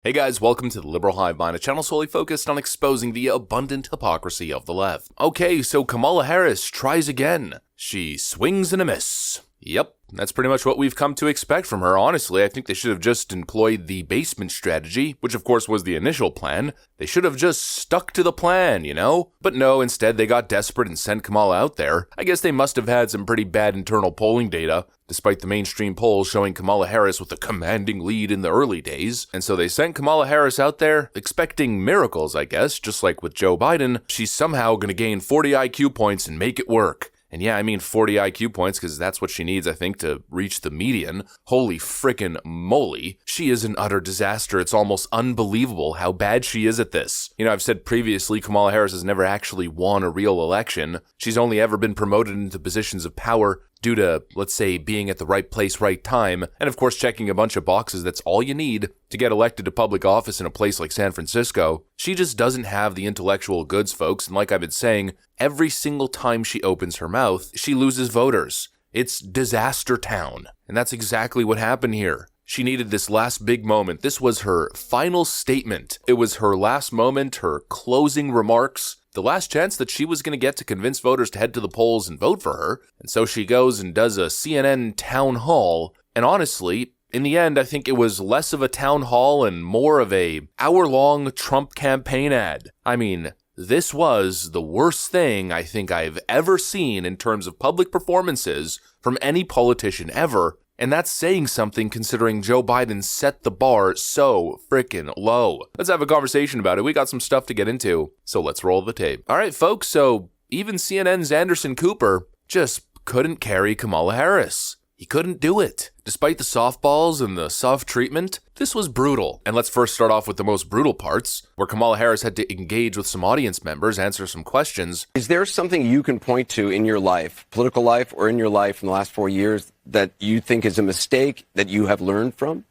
Hey guys, welcome to the Liberal Hive Mind, a channel solely focused on exposing the abundant hypocrisy of the left. Okay, so Kamala Harris tries again. She swings and a miss. Yep, that's pretty much what we've come to expect from her. Honestly, I think they should have just employed the basement strategy, which of course was the initial plan. They should have just stuck to the plan, you know? But no, instead they got desperate and sent Kamala out there. I guess they must have had some pretty bad internal polling data, despite the mainstream polls showing Kamala Harris with a commanding lead in the early days. And so they sent Kamala Harris out there, expecting miracles, I guess, just like with Joe Biden. She's somehow gonna gain 40 IQ points and make it work. And yeah, I mean 40 IQ points because that's what she needs, I think, to reach the median. Holy frickin' moly. She is an utter disaster. It's almost unbelievable how bad she is at this. You know, I've said previously Kamala Harris has never actually won a real election. She's only ever been promoted into positions of power due to, let's say, being at the right place, right time, and of course checking a bunch of boxes. That's all you need to get elected to public office in a place like San Francisco. She just doesn't have the intellectual goods, folks, and like I've been saying, every single time she opens her mouth, she loses voters. It's disaster town, and that's exactly what happened here. She needed this last big moment. This was her final statement. It was her last moment, her closing remarks, the last chance that she was going to get to convince voters to head to the polls and vote for her. And so she goes and does a CNN town hall. And honestly, in the end, I think it was less of a town hall and more of a hour-long Trump campaign ad. I mean, this was the worst thing I think I've ever seen in terms of public performances from any politician ever. And that's saying something considering Joe Biden set the bar so frickin' low. Let's have a conversation about it. We got some stuff to get into, so let's roll the tape. All right, folks, so even CNN's Anderson Cooper just couldn't carry Kamala Harris. He couldn't do it. Despite the softballs and the soft treatment, this was brutal. And let's first start off with the most brutal parts, where Kamala Harris had to engage with some audience members, answer some questions. Is there something you can point to in your life, political life or in your life in the last 4 years, that you think is a mistake that you have learned from?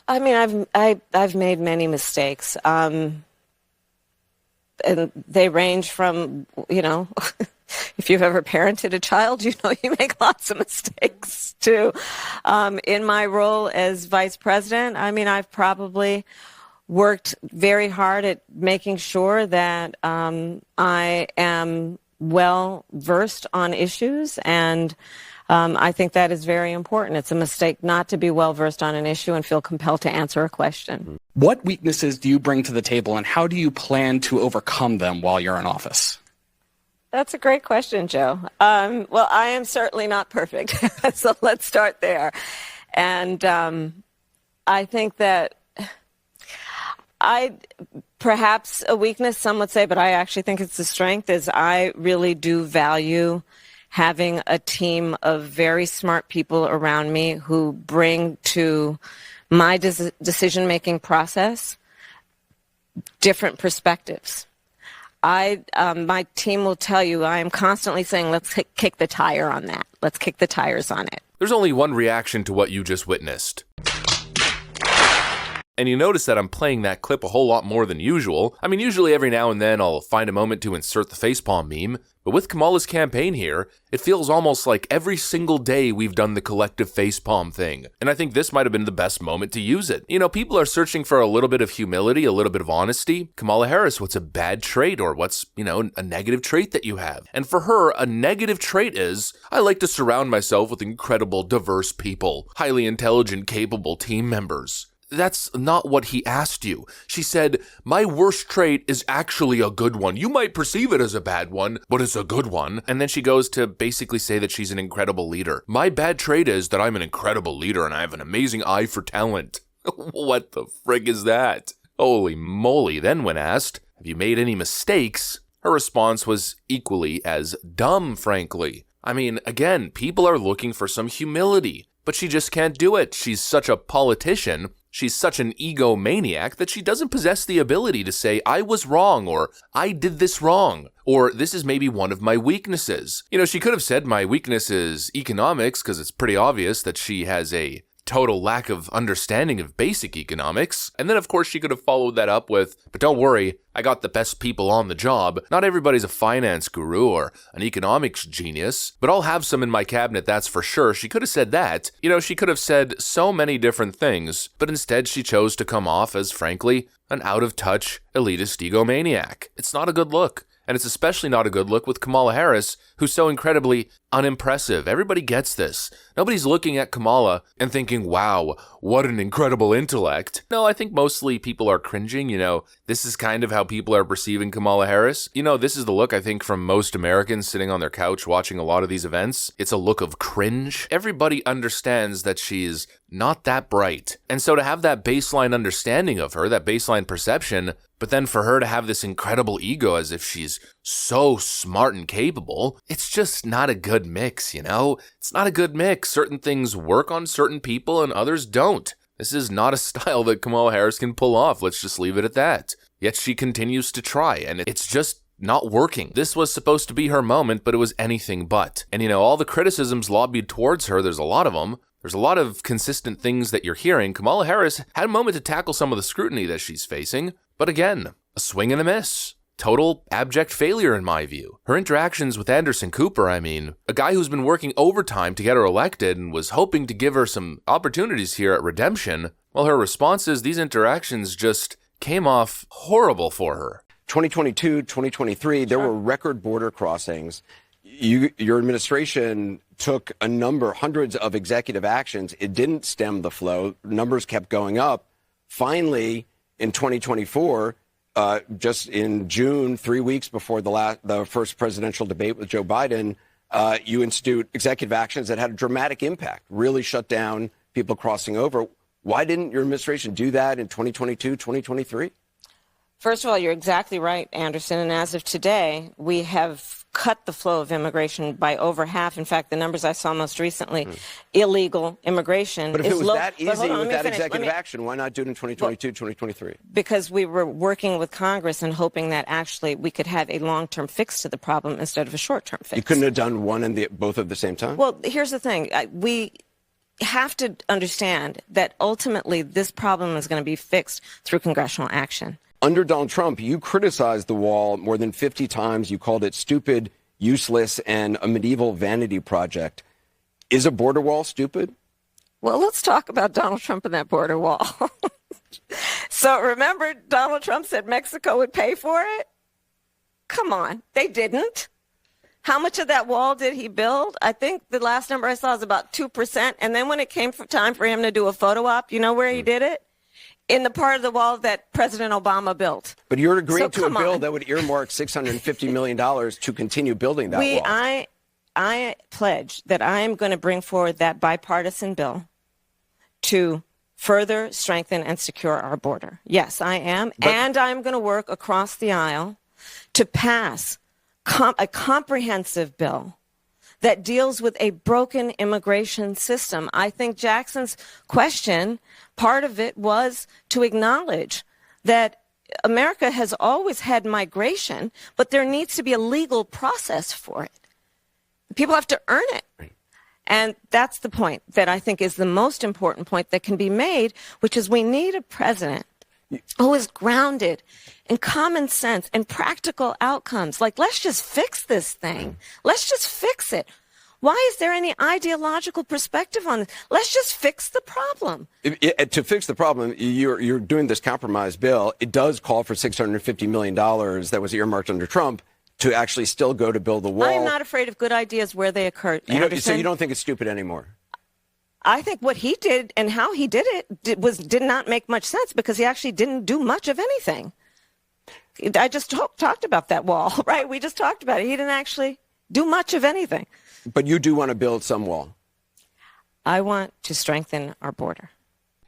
I mean, I've made many mistakes. And they range from, you know, if you've ever parented a child, you know you make lots of mistakes too. In my role as vice president, I mean, I've probably worked very hard at making sure that I am well versed on issues, and I think that is very important. It's a mistake not to be well versed on an issue and feel compelled to answer a question. What weaknesses do you bring to the table, and how do you plan to overcome them while you're in office? That's a great question, Joe. Well, I am certainly not perfect, so let's start there. And I think that perhaps a weakness, some would say, but I actually think it's a strength, is I really do value having a team of very smart people around me who bring to my decision-making process different perspectives. My team will tell you, I am constantly saying, let's kick the tire on that. Let's kick the tires on it. There's only one reaction to what you just witnessed. And you notice that I'm playing that clip a whole lot more than usual. I mean, usually every now and then I'll find a moment to insert the facepalm meme, but with Kamala's campaign here, it feels almost like every single day we've done the collective facepalm thing. And I think this might have been the best moment to use it. You know, people are searching for a little bit of humility, a little bit of honesty. Kamala Harris, what's a bad trait, or what's, you know, a negative trait that you have? And for her, a negative trait is, I like to surround myself with incredible, diverse people, highly intelligent, capable team members. That's not what he asked you. She said, my worst trait is actually a good one. You might perceive it as a bad one, but it's a good one. And then she goes to basically say that she's an incredible leader. My bad trait is that I'm an incredible leader and I have an amazing eye for talent. What the frig is that? Holy moly. Then when asked, have you made any mistakes? Her response was equally as dumb, frankly. I mean, again, people are looking for some humility, but she just can't do it. She's such a politician. She's such an egomaniac that she doesn't possess the ability to say, I was wrong, or I did this wrong, or this is maybe one of my weaknesses. You know, she could have said my weakness is economics, because it's pretty obvious that she has a total lack of understanding of basic economics. And then, of course, she could have followed that up with, but don't worry, I got the best people on the job. Not everybody's a finance guru or an economics genius, but I'll have some in my cabinet, that's for sure. She could have said that. She could have said so many different things, but instead she chose to come off as, frankly, an out-of-touch, elitist egomaniac. It's not a good look. And it's especially not a good look with Kamala Harris, who's so incredibly unimpressive. Everybody gets this. Nobody's looking at Kamala and thinking, wow, what an incredible intellect. No, I think mostly people are cringing. This is kind of how people are perceiving Kamala Harris. This is the look, I think, from most Americans sitting on their couch watching a lot of these events. It's a look of cringe. Everybody understands that she's not that bright. And so to have that baseline understanding of her, that baseline perception, but then for her to have this incredible ego as if she's so smart and capable, it's just not a good mix, It's not a good mix. Certain things work on certain people and others don't. This is not a style that Kamala Harris can pull off. Let's just leave it at that. Yet she continues to try, and it's just not working. This was supposed to be her moment, but it was anything but. And all the criticisms lobbied towards her, there's a lot of them. There's a lot of consistent things that you're hearing. Kamala Harris had a moment to tackle some of the scrutiny that she's facing, but again, a swing and a miss. Total abject failure in my view. Her interactions with Anderson Cooper, a guy who's been working overtime to get her elected and was hoping to give her some opportunities here at redemption, well, her responses, these interactions just came off horrible for her. 2022, 2023, there were record border crossings. Your administration took hundreds of executive actions. It didn't stem the flow. Numbers kept going up. Finally, in 2024, just in June, 3 weeks before the first presidential debate with Joe Biden, you institute executive actions that had a dramatic impact, really shut down people crossing over. Why didn't your administration do that in 2022, 2023? First of all, you're exactly right, Anderson. And as of today, we have cut the flow of immigration by over half. In fact, the numbers I saw most recently, illegal immigration. But if it was that easy with that finish. executive action, why not do it in 2022, 2023? Because we were working with Congress and hoping that actually we could have a long-term fix to the problem instead of a short-term fix. You couldn't have done one and both at the same time? Well, here's the thing. We have to understand that ultimately this problem is going to be fixed through congressional action. Under Donald Trump, you criticized the wall more than 50 times. You called it stupid, useless, and a medieval vanity project. Is a border wall stupid? Well, let's talk about Donald Trump and that border wall. So remember, Donald Trump said Mexico would pay for it? Come on, they didn't. How much of that wall did he build? I think the last number I saw was about 2%. And then when it came time for him to do a photo op, you know where he did it? In the part of the wall that President Obama built. But you're agreeing to a bill that would earmark $650 million to continue building that wall. I pledge that I am going to bring forward that bipartisan bill to further strengthen and secure our border. Yes, I am. And I'm going to work across the aisle to pass a comprehensive bill that deals with a broken immigration system. I think Jackson's question, part of it was to acknowledge that America has always had migration, but there needs to be a legal process for it. People have to earn it. And that's the point that I think is the most important point that can be made, which is we need a president who is grounded in common sense and practical outcomes. Like, let's just fix this thing. Let's just fix it. Why is there any ideological perspective on this? Let's just fix the problem. To fix the problem, you're doing this compromise bill. It does call for $650 million that was earmarked under Trump to actually still go to build the wall. I am not afraid of good ideas where they occur. So you don't think it's stupid anymore? I think what he did and how he did it did not make much sense because he actually didn't do much of anything. I just talked about that wall, right? We just talked about it. He didn't actually do much of anything. But you do want to build some wall. I want to strengthen our border.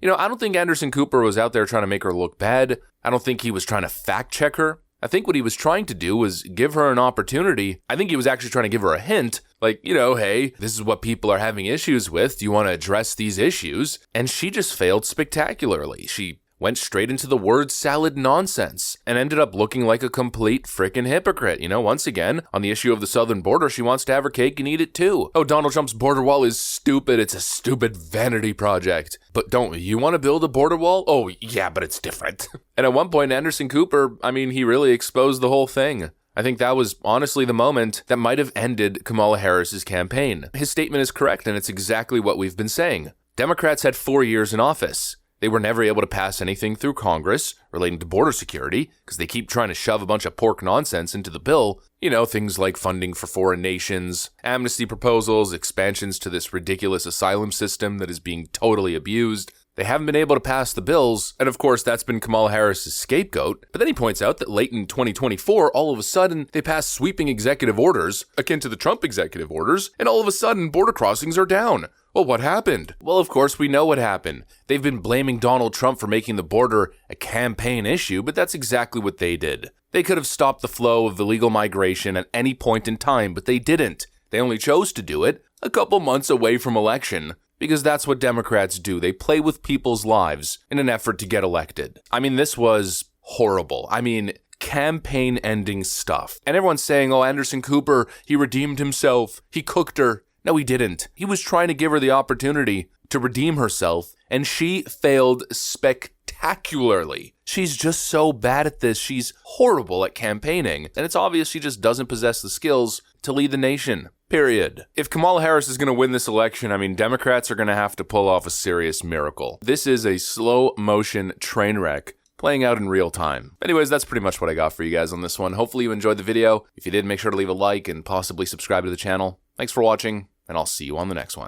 I don't think Anderson Cooper was out there trying to make her look bad. I don't think he was trying to fact check her. I think what he was trying to do was give her an opportunity. I think he was actually trying to give her a hint, like, hey, this is what people are having issues with. Do you want to address these issues? And she just failed spectacularly. She went straight into the word salad nonsense. and ended up looking like a complete frickin' hypocrite. You know, once again, on the issue of the southern border, she wants to have her cake and eat it too. Oh, Donald Trump's border wall is stupid. It's a stupid vanity project. But don't you want to build a border wall? Oh, yeah, but it's different. And at one point, Anderson Cooper, I mean, he really exposed the whole thing. I think that was honestly the moment that might have ended Kamala Harris's campaign. His statement is correct, and it's exactly what we've been saying. Democrats had 4 years in office. They were never able to pass anything through Congress relating to border security because they keep trying to shove a bunch of pork nonsense into the bill. You know, things like funding for foreign nations, amnesty proposals, expansions to this ridiculous asylum system that is being totally abused. They haven't been able to pass the bills, and of course that's been Kamala Harris's scapegoat. But then he points out that late in 2024, all of a sudden, they passed sweeping executive orders, akin to the Trump executive orders, and all of a sudden, border crossings are down. Well, what happened? Well, of course, we know what happened. They've been blaming Donald Trump for making the border a campaign issue, but that's exactly what they did. They could have stopped the flow of illegal migration at any point in time, but they didn't. They only chose to do it a couple months away from election. Because that's what Democrats do. They play with people's lives in an effort to get elected. I mean, this was horrible. I mean, campaign-ending stuff. And everyone's saying, oh, Anderson Cooper, he redeemed himself. He cooked her. No, he didn't. He was trying to give her the opportunity to redeem herself, and she failed spectacularly. She's just so bad at this. She's horrible at campaigning, and it's obvious she just doesn't possess the skills to lead the nation. Period. If Kamala Harris is going to win this election, I mean, Democrats are going to have to pull off a serious miracle. This is a slow-motion train wreck playing out in real time. Anyways, that's pretty much what I got for you guys on this one. Hopefully you enjoyed the video. If you did, make sure to leave a like and possibly subscribe to the channel. Thanks for watching, and I'll see you on the next one.